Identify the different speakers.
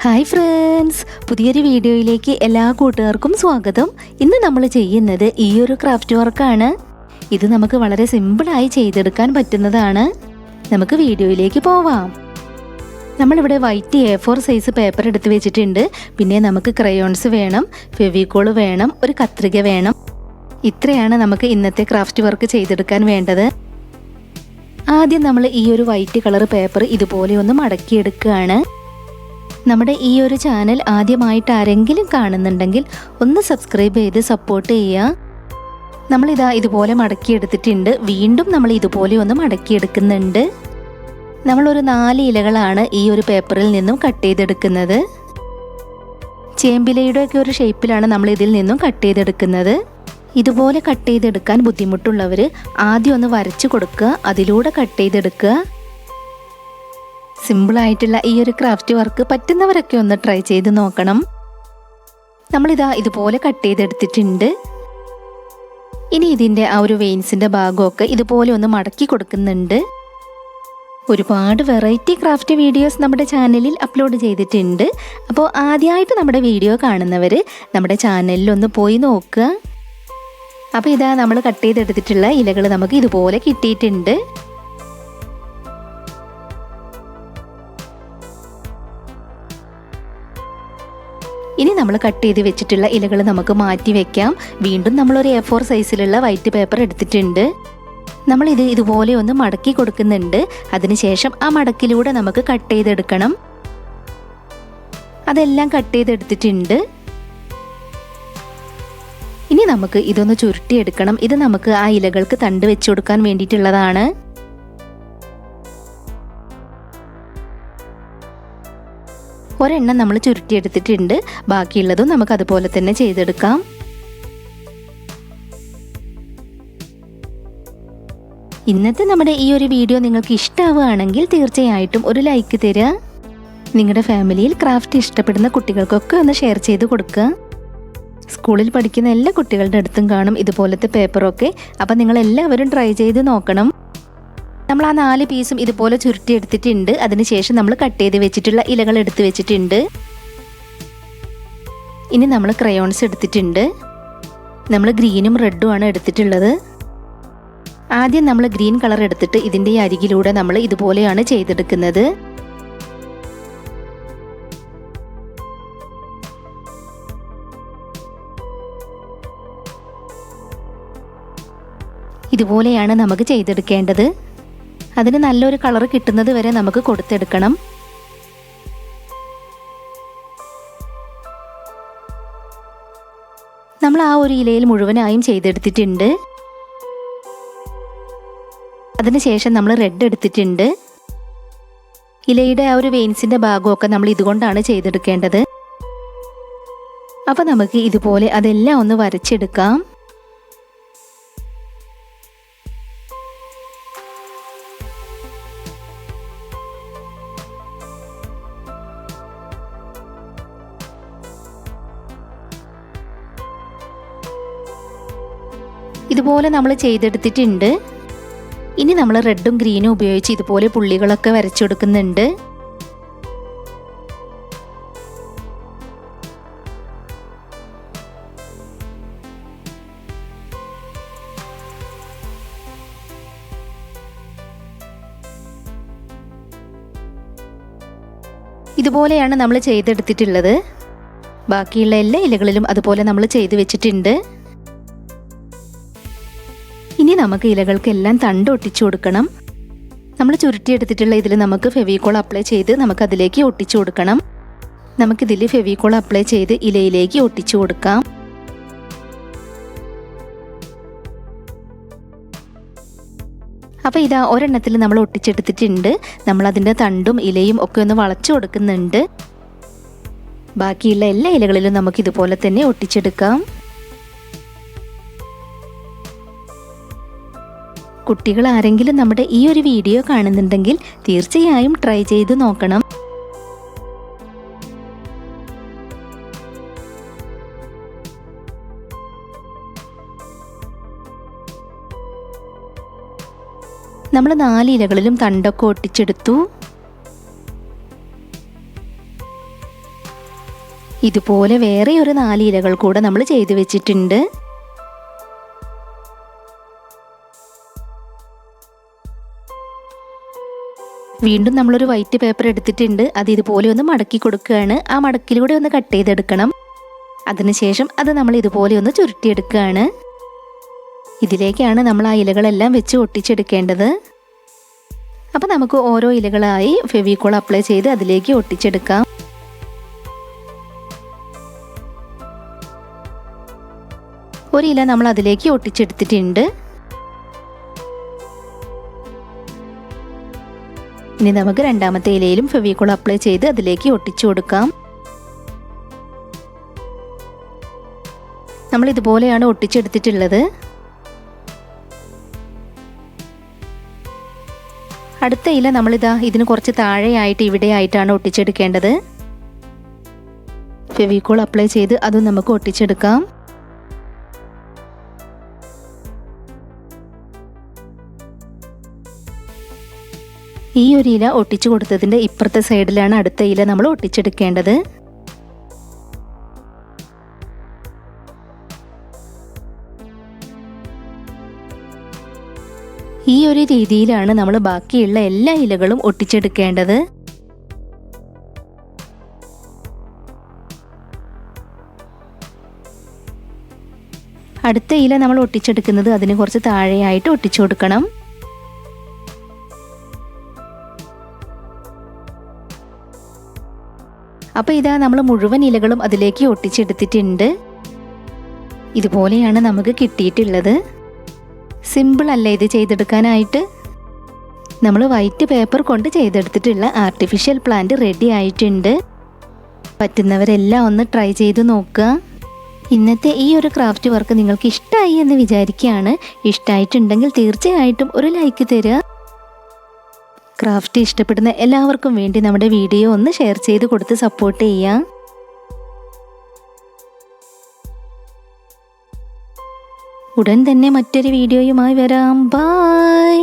Speaker 1: Hi friends, പുതിയൊരു വീഡിയോയിലേക്ക് എല്ലാ കൂട്ടുകാർക്കും സ്വാഗതം. ഇന്ന് നമ്മൾ ചെയ്യുന്നത് ഈ ഒരു ക്രാഫ്റ്റ് വർക്കാണ്. ഇത് നമുക്ക് വളരെ സിമ്പിളായി ചെയ്തെടുക്കാൻ പറ്റുന്നതാണ്. നമുക്ക് വീഡിയോയിലേക്ക് പോവാം. നമ്മളിവിടെ വൈറ്റ് A4 സൈസ് പേപ്പർ എടുത്ത് വെച്ചിട്ടുണ്ട്. പിന്നെ നമുക്ക് ക്രയോൺസ് വേണം, ഫെവിക്കോൾ വേണം, ഒരു കത്രിക വേണം. ഇത്രയാണ് നമുക്ക് ഇന്നത്തെ ക്രാഫ്റ്റ് വർക്ക് ചെയ്തെടുക്കാൻ വേണ്ടത്. ആദ്യം നമ്മൾ ഈ ഒരു വൈറ്റ് കളർ പേപ്പർ ഇതുപോലെ ഒന്ന് മടക്കിയെടുക്കുകയാണ്. നമ്മുടെ ഈ ഒരു ചാനൽ ആദ്യമായിട്ട് ആരെങ്കിലും കാണുന്നുണ്ടെങ്കിൽ ഒന്ന് സബ്സ്ക്രൈബ് ചെയ്ത് സപ്പോർട്ട് ചെയ്യുക. നമ്മളിതാ ഇതുപോലെ മടക്കിയെടുത്തിട്ടുണ്ട്. വീണ്ടും നമ്മൾ ഇതുപോലെ ഒന്ന് മടക്കിയെടുക്കുന്നുണ്ട്. നമ്മളൊരു 4 ഇലകളാണ് ഈ ഒരു പേപ്പറിൽ നിന്നും കട്ട് ചെയ്തെടുക്കുന്നത്. ചേമ്പിലയുടെ ഒക്കെ ഒരു ഷേപ്പിലാണ് നമ്മൾ ഇതിൽ നിന്നും കട്ട് ചെയ്തെടുക്കുന്നത്. ഇതുപോലെ കട്ട് ചെയ്തെടുക്കാൻ ബുദ്ധിമുട്ടുള്ളവർ ആദ്യം ഒന്ന് വരച്ചു കൊടുക്കുക, അതിലൂടെ കട്ട് ചെയ്തെടുക്കുക. സിമ്പിളായിട്ടുള്ള ഈ ഒരു ക്രാഫ്റ്റ് വർക്ക് പറ്റുന്നവരൊക്കെ ഒന്ന് ട്രൈ ചെയ്ത് നോക്കണം. നമ്മളിതാ ഇതുപോലെ കട്ട് ചെയ്തെടുത്തിട്ടുണ്ട്. ഇനി ഇതിൻ്റെ ആ ഒരു വെയിൻസിൻ്റെ ഭാഗമൊക്കെ ഇതുപോലെ ഒന്ന് മടക്കി കൊടുക്കുന്നുണ്ട്. ഒരുപാട് വെറൈറ്റി ക്രാഫ്റ്റ് വീഡിയോസ് നമ്മുടെ ചാനലിൽ അപ്ലോഡ് ചെയ്തിട്ടുണ്ട്. അപ്പോൾ ആദ്യമായിട്ട് നമ്മുടെ വീഡിയോ കാണുന്നവർ നമ്മുടെ ചാനലിലൊന്ന് പോയി നോക്കുക. അപ്പോൾ ഇതാ നമ്മൾ കട്ട് ചെയ്തെടുത്തിട്ടുള്ള ഇലകൾ നമുക്ക് ഇതുപോലെ കിട്ടിയിട്ടുണ്ട്. ഇനി നമ്മൾ കട്ട് ചെയ്ത് വെച്ചിട്ടുള്ള ഇലകൾ നമുക്ക് മാറ്റി വെക്കാം. വീണ്ടും നമ്മളൊരു A4 സൈസിലുള്ള വൈറ്റ് പേപ്പർ എടുത്തിട്ടുണ്ട്. നമ്മളിത് ഇതുപോലെ ഒന്ന് മടക്കി കൊടുക്കുന്നുണ്ട്. അതിനുശേഷം ആ മടക്കിലൂടെ നമുക്ക് കട്ട് ചെയ്തെടുക്കണം. അതെല്ലാം കട്ട് ചെയ്തെടുത്തിട്ടുണ്ട്. ഇനി നമുക്ക് ഇതൊന്ന് ചുരുട്ടിയെടുക്കണം. ഇത് നമുക്ക് ആ ഇലകൾക്ക് തണ്ട് വെച്ച് കൊടുക്കാൻ വേണ്ടിയിട്ടുള്ളതാണ്. ഒരെണ്ണം നമ്മൾ ചുരുട്ടിയെടുത്തിട്ടുണ്ട്. ബാക്കിയുള്ളതും നമുക്ക് അതുപോലെ തന്നെ ചെയ്തെടുക്കാം. ഇന്നത്തെ നമ്മുടെ ഈ ഒരു വീഡിയോ നിങ്ങൾക്ക് ഇഷ്ടമാവുകയാണെങ്കിൽ തീർച്ചയായിട്ടും ഒരു ലൈക്ക് തരിക. നിങ്ങളുടെ ഫാമിലിയിൽ ക്രാഫ്റ്റ് ഇഷ്ടപ്പെടുന്ന കുട്ടികൾക്കൊക്കെ ഒന്ന് ഷെയർ ചെയ്ത് കൊടുക്കുക. സ്കൂളിൽ പഠിക്കുന്ന എല്ലാ കുട്ടികളുടെ അടുത്തും കാണും ഇതുപോലത്തെ പേപ്പറൊക്കെ. അപ്പം നിങ്ങളെല്ലാവരും ട്രൈ ചെയ്ത് നോക്കണം. നമ്മൾ ആ 4 പീസും ഇതുപോലെ ചുരുട്ടി എടുത്തിട്ടുണ്ട്. അതിനുശേഷം നമ്മൾ കട്ട് ചെയ്ത് വെച്ചിട്ടുള്ള ഇലകൾ എടുത്ത് വെച്ചിട്ടുണ്ട്. ഇനി നമ്മൾ ക്രയോൺസ് എടുത്തിട്ടുണ്ട്. നമ്മൾ ഗ്രീനും റെഡും ആണ് എടുത്തിട്ടുള്ളത്. ആദ്യം നമ്മൾ ഗ്രീൻ കളർ എടുത്തിട്ട് ഇതിൻ്റെ അരികിലൂടെ നമ്മൾ ഇതുപോലെയാണ് ചെയ്തെടുക്കുന്നത്. ഇതുപോലെയാണ് നമുക്ക് ചെയ്തെടുക്കേണ്ടത്. അതിന് നല്ലൊരു കളർ കിട്ടുന്നത് വരെ നമുക്ക് കൊടുത്തെടുക്കണം. നമ്മൾ ആ ഒരു ഇലയിൽ മുഴുവനായും ചെയ്തെടുത്തിട്ടുണ്ട്. അതിനുശേഷം നമ്മൾ റെഡ് എടുത്തിട്ടുണ്ട്. ഇലയുടെ ആ ഒരു വെയിൻസിൻ്റെ ഭാഗമൊക്കെ നമ്മൾ ഇതുകൊണ്ടാണ് ചെയ്തെടുക്കേണ്ടത്. അപ്പോൾ നമുക്ക് ഇതുപോലെ അതെല്ലാം ഒന്ന് വരച്ചെടുക്കാം. ഇതുപോലെ നമ്മൾ ചെയ്തെടുത്തിട്ടുണ്ട്. ഇനി നമ്മൾ റെഡും ഗ്രീനും ഉപയോഗിച്ച് ഇതുപോലെ പുള്ളികളൊക്കെ വരച്ചു കൊടുക്കുന്നുണ്ട്. ഇതുപോലെയാണ് നമ്മൾ ചെയ്തെടുത്തിട്ടുള്ളത്. ബാക്കിയുള്ള എല്ലാ ഇലകളിലും അതുപോലെ നമ്മൾ ചെയ്ത് വെച്ചിട്ടുണ്ട്. ഇനി നമുക്ക് ഇലകൾക്കെല്ലാം തണ്ട് ഒട്ടിച്ചു കൊടുക്കണം. നമ്മൾ ചുരുട്ടിയെടുത്തിട്ടുള്ള ഇതിൽ നമുക്ക് ഫെവിക്കോൾ അപ്ലൈ ചെയ്ത് നമുക്കതിലേക്ക് ഒട്ടിച്ചു കൊടുക്കണം. നമുക്കിതിൽ ഫെവിക്കോൾ അപ്ലൈ ചെയ്ത് ഇലയിലേക്ക് ഒട്ടിച്ചു കൊടുക്കാം. അപ്പോൾ ഇതാ ഒരെണ്ണത്തിൽ നമ്മൾ ഒട്ടിച്ചെടുത്തിട്ടുണ്ട്. നമ്മളതിൻ്റെ തണ്ടും ഇലയും ഒക്കെ ഒന്ന് വളച്ചു കൊടുക്കുന്നുണ്ട്. ബാക്കിയുള്ള എല്ലാ ഇലകളിലും നമുക്കിതുപോലെ തന്നെ ഒട്ടിച്ചെടുക്കാം. കുട്ടികൾ ആരെങ്കിലും നമ്മുടെ ഈ ഒരു വീഡിയോ കാണുന്നുണ്ടെങ്കിൽ തീർച്ചയായും ട്രൈ ചെയ്ത് നോക്കണം. നമ്മൾ 4 ഇലകളിലും തണ്ടൊക്കെ ഒട്ടിച്ചെടുത്തു. ഇതുപോലെ വേറെ ഒരു 4 ഇലകൾ കൂടെ നമ്മൾ ചെയ്തു വെച്ചിട്ടുണ്ട്. വീണ്ടും നമ്മളൊരു വൈറ്റ് പേപ്പർ എടുത്തിട്ടുണ്ട്. അത് ഇതുപോലെ ഒന്ന് മടക്കി കൊടുക്കുകയാണ്. ആ മടക്കിലൂടെ ഒന്ന് കട്ട് ചെയ്തെടുക്കണം. അതിനുശേഷം അത് നമ്മൾ ഇതുപോലെ ഒന്ന് ചുരുട്ടിയെടുക്കുകയാണ്. ഇതിലേക്കാണ് നമ്മൾ ആ ഇലകളെല്ലാം വെച്ച് ഒട്ടിച്ചെടുക്കേണ്ടത്. അപ്പോൾ നമുക്ക് ഓരോ ഇലകളായി ഫെവിക്കോൾ അപ്ലൈ ചെയ്ത് അതിലേക്ക് ഒട്ടിച്ചെടുക്കാം. ഒരു ഇല നമ്മൾ അതിലേക്ക് ഒട്ടിച്ചെടുത്തിട്ടുണ്ട്. ഇനി നമുക്ക് രണ്ടാമത്തെ ഇലയിലും ഫെവിക്കോൾ അപ്ലൈ ചെയ്ത് അതിലേക്ക് ഒട്ടിച്ചു കൊടുക്കാം. നമ്മൾ ഇതുപോലെയാണ് ഒട്ടിച്ചെടുത്തിട്ടുള്ളത്. അടുത്ത ഇല നമ്മളിതാ ഇതിന് കുറച്ച് താഴെയായിട്ട് ഇവിടെയായിട്ടാണ് ഒട്ടിച്ചെടുക്കേണ്ടത്. ഫെവിക്കോൾ അപ്ലൈ ചെയ്ത് അതും നമുക്ക് ഒട്ടിച്ചെടുക്കാം. ഈ ഒരു ഇല ഒട്ടിച്ചു കൊടുത്തതിൻ്റെ ഇപ്പുറത്തെ സൈഡിലാണ് അടുത്ത ഇല നമ്മൾ ഒട്ടിച്ചെടുക്കേണ്ടത്. ഈ ഒരു രീതിയിലാണ് നമ്മൾ ബാക്കിയുള്ള എല്ലാ ഇലകളും ഒട്ടിച്ചെടുക്കേണ്ടത്. അടുത്ത ഇല നമ്മൾ ഒട്ടിച്ചെടുക്കുന്നത് അതിന് കുറച്ച് താഴെയായിട്ട് ഒട്ടിച്ചു കൊടുക്കണം. അപ്പോൾ ഇതാ നമ്മൾ മുഴുവൻ ഇലകളും അതിലേക്ക് ഒട്ടിച്ചെടുത്തിട്ടുണ്ട്. ഇതുപോലെയാണ് നമുക്ക് കിട്ടിയിട്ടുള്ളത്. സിമ്പിൾ അല്ലേ ഇത് ചെയ്തെടുക്കാനായിട്ട്? നമ്മൾ വൈറ്റ് പേപ്പർ കൊണ്ട് ചെയ്തെടുത്തിട്ടുള്ള ആർട്ടിഫിഷ്യൽ പ്ലാന്റ് റെഡി ആയിട്ടുണ്ട്. പറ്റുന്നവരെല്ലാം ഒന്ന് ട്രൈ ചെയ്ത് നോക്കുക. ഇന്നത്തെ ഈ ഒരു ക്രാഫ്റ്റ് വർക്ക് നിങ്ങൾക്ക് ഇഷ്ടമായി എന്ന് വിചാരിക്കുകയാണ്. ഇഷ്ടമായിട്ടുണ്ടെങ്കിൽ തീർച്ചയായിട്ടും ഒരു ലൈക്ക് തരിക. ക്രാഫ്റ്റ് ഇഷ്ടപ്പെടുന്ന എല്ലാവർക്കും വേണ്ടി നമ്മുടെ വീഡിയോ ഒന്ന് ഷെയർ ചെയ്ത് കൊടുത്ത് സപ്പോർട്ട് ചെയ്യാം. ഉടൻ തന്നെ മറ്റൊരു വീഡിയോയുമായി വരാം. ബൈ.